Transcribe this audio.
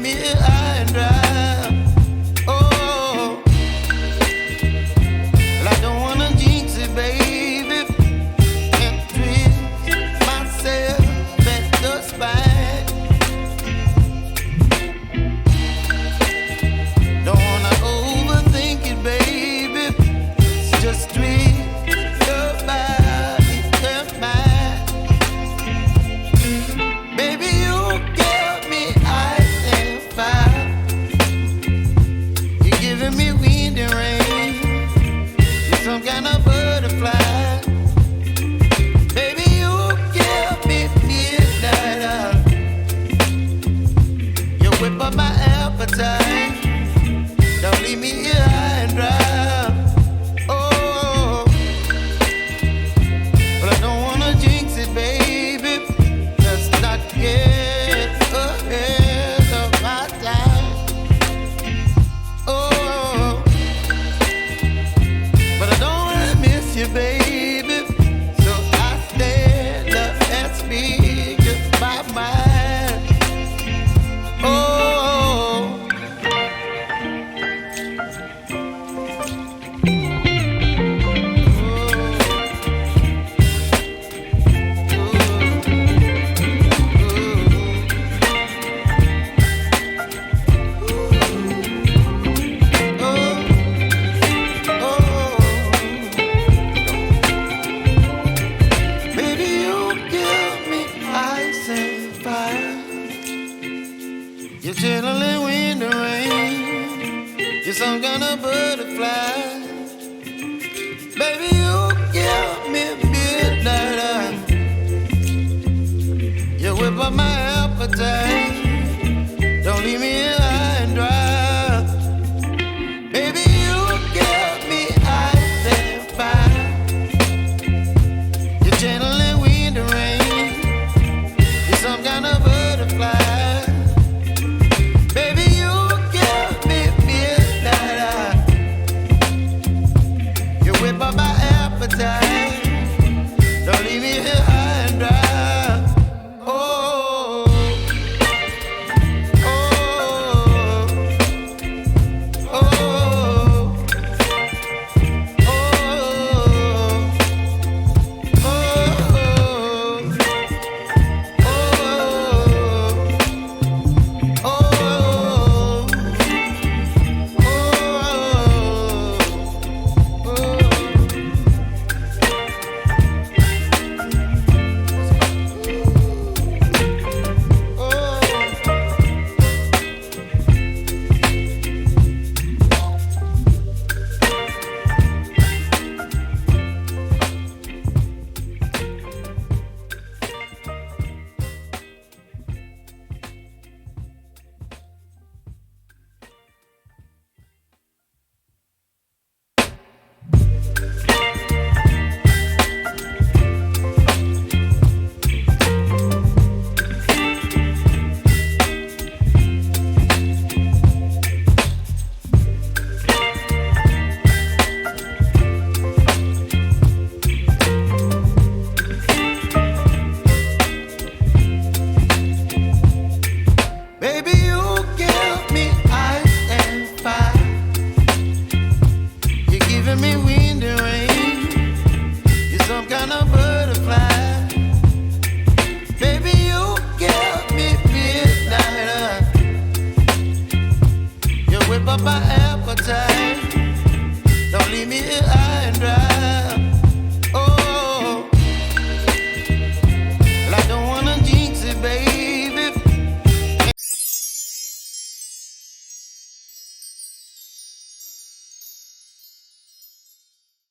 me high and dry. Oh, well, I don't wanna jinx it, baby, and twist myself at the spine. Don't wanna overthink it, baby. It's just twist your body and mine. Baby, you give me ice and fire. You're giving me wind and rain. You're some kind of butterfly. Baby, you give me midnight. You whip up my appetite. Don't leave me here high and dry. Oh, but I don't wanna jinx it, baby. Let's not get ahead of my time. Oh, but I don't wanna miss you, baby. So I stand up and speak just my mind. Oh. You're chilling wind and rain. You're some kind of butterfly. Baby, you give me midnight. You whip up my appetite. Don't leave me here high and dry. Baby, you give me ice and fire. You're channeling wind and rain. You're some kind of butterfly. Don't leave me here high and dry. Oh, oh, oh, oh, Me wind and rain. You're some kind of butterfly. Baby, you give me midnight. You whip up my appetite. Don't leave me here high and dry.